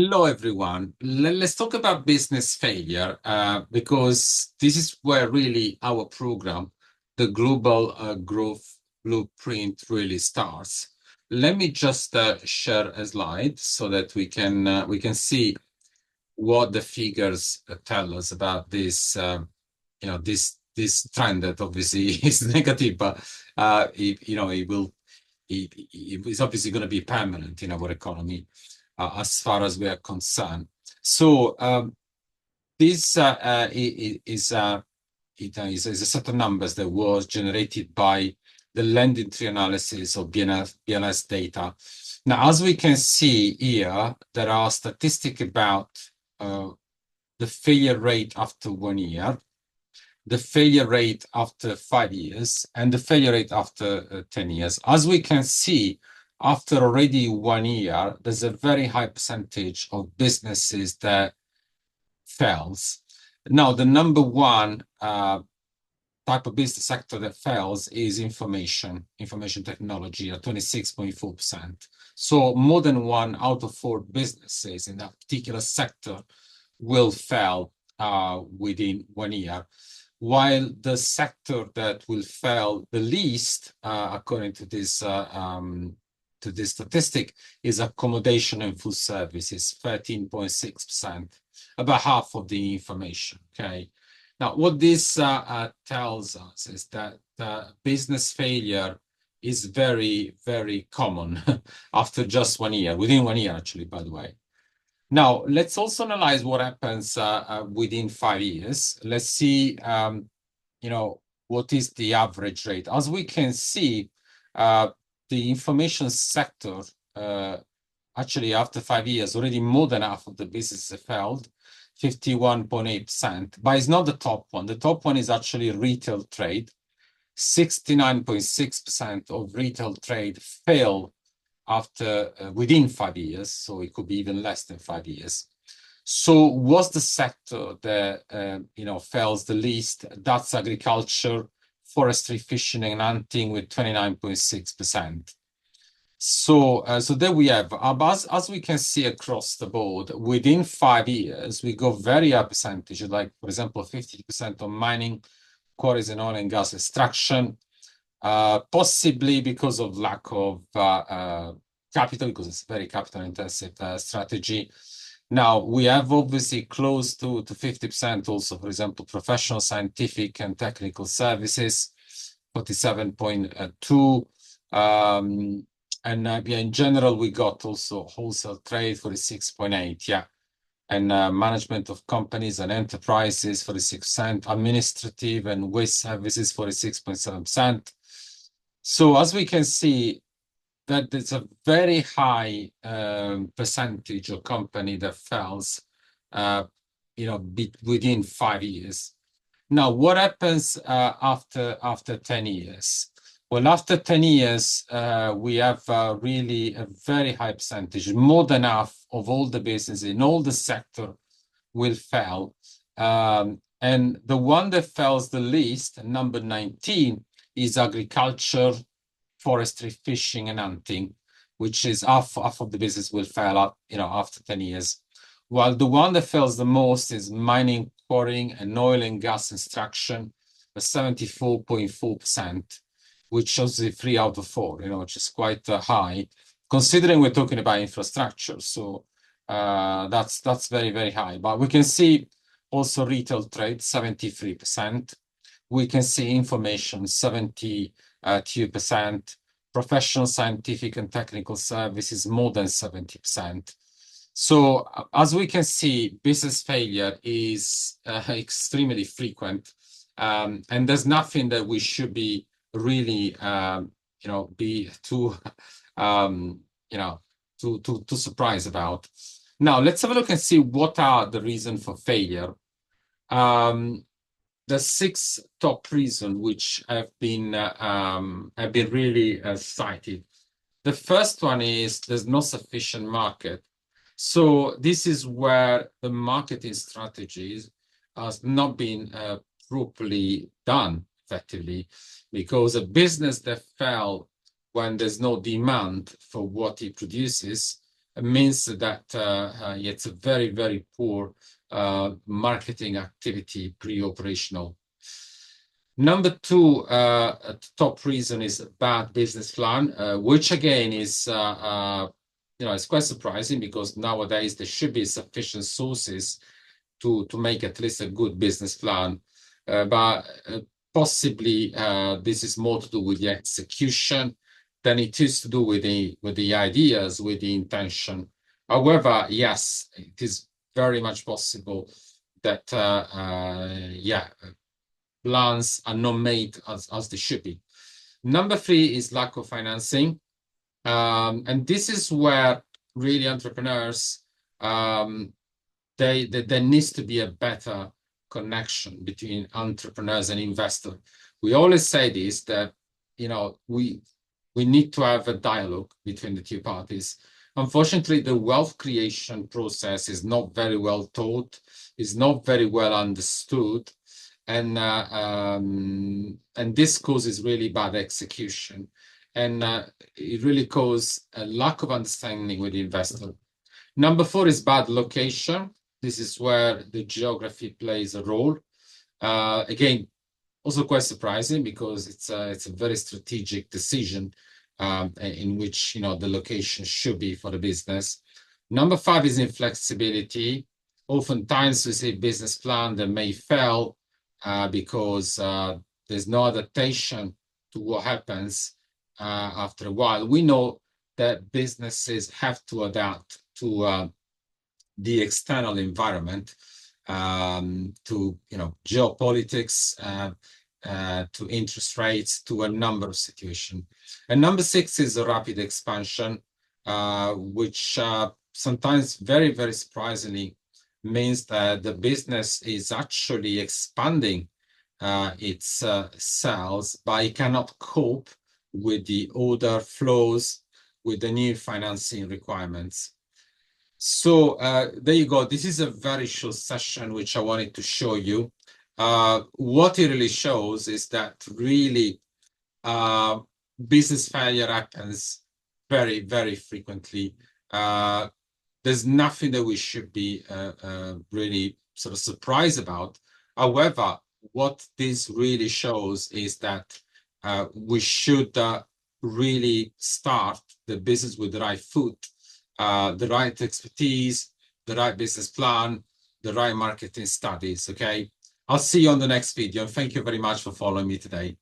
Hello, everyone. Let's talk about business failure because this is where really our program, the Global Growth Blueprint, really starts. Let me just share a slide so that we can see what the figures tell us about this. This trend that obviously is negative, but it's obviously going to be permanent in our economy as far as we are concerned. So this is a set of numbers that was generated by the lending tree analysis of BLS data. Now, as we can see here, there are statistics about the failure rate after 1 year, the failure rate after 5 years, and the failure rate after 10 years. As we can see, after already 1 year, there's a very high percentage of businesses that fails. Now, the number one type of business sector that fails is information technology at 26.4%. So more than 1 out of 4 businesses in that particular sector will fail within 1 year. While the sector that will fail the least, according to this statistic, is accommodation and food services, 13.6%, about half of the information. Okay. Now, what this tells us is that business failure is very, very common after just 1 year, within 1 year, actually, by the way. Now, let's also analyze what happens within 5 years. Let's see, what is the average rate. As we can see, the information sector, actually, after 5 years, already more than half of the businesses have failed, 51.8%. But it's not the top one. The top one is actually retail trade. 69.6% of retail trade fail after within 5 years, so it could be even less than 5 years. So what's the sector that fails the least? That's agriculture, forestry, fishing, and hunting with 29.6%. So there we have. As we can see across the board, within 5 years, we go very high percentage, like, for example, 50% on mining, quarries, and oil and gas extraction. Possibly because of lack of capital, because it's a very capital-intensive strategy. Now, we have obviously close to 50% also, for example, professional, scientific, and technical services, 47.2. And in general, we got also wholesale trade, 46.8, yeah. And management of companies and enterprises, 46%, administrative and waste services, 46.7%. So as we can see, that there's a very high percentage of company that fails, within 5 years. Now, what happens after 10 years? Well, after 10 years, we have really a very high percentage. More than half of all the business in all the sector will fail. And the one that fails the least, number 19, is agriculture, forestry, fishing, and hunting, which is half of the business will fail after 10 years. While the one that fails the most is mining, quarrying, and oil and gas extraction, 74.4%, which shows the 3 out of 4, which is quite high, considering we're talking about infrastructure. So that's very, very high. But we can see also retail trade, 73%. We can see information, 72%. Professional, scientific, and technical services, more than 70%. So as we can see, business failure is extremely frequent. And there's nothing that we should be really, be too surprised about. Now, let's have a look and see what are the reasons for failure. The 6 top reasons which have been really cited. The first one is there's no sufficient market. So this is where the marketing strategies has not been properly done effectively, because a business that fell when there's no demand for what it produces means that it's a very, very poor marketing activity pre-operational. Number two, top reason is a bad business plan, which again is, it's quite surprising because nowadays there should be sufficient sources to make at least a good business plan. But possibly this is more to do with the execution than it is to do with the ideas, with the intention. However, yes, it is very much possible that plans are not made as they should be. Number three is lack of financing. And this is where really entrepreneurs, there needs to be a better connection between entrepreneurs and investors. We always say this, that, we need to have a dialogue between the two parties. Unfortunately, the wealth creation process is not very well taught, is not very well understood, and this causes really bad execution, and it really causes a lack of understanding with the investor. Number four is bad location. This is where the geography plays a role. Again, also quite surprising because it's a very strategic decision in which the location should be for the business. Number five is inflexibility. Oftentimes we see business plan that may fail because there's no adaptation to what happens after a while. We know that businesses have to adapt to the external environment, to geopolitics, to interest rates, to a number of situations. And number six is a rapid expansion, which sometimes very, very surprisingly means that the business is actually expanding its sales, but it cannot cope with the order flows, with the new financing requirements. So there you go. This is a very short session which I wanted to show you. What it really shows is that really business failure happens very, very frequently. There's nothing that we should be really sort of surprised about. However, what this really shows is that we should really start the business with the right foot, the right expertise, the right business plan, the right marketing studies, okay? I'll see you on the next video. And thank you very much for following me today.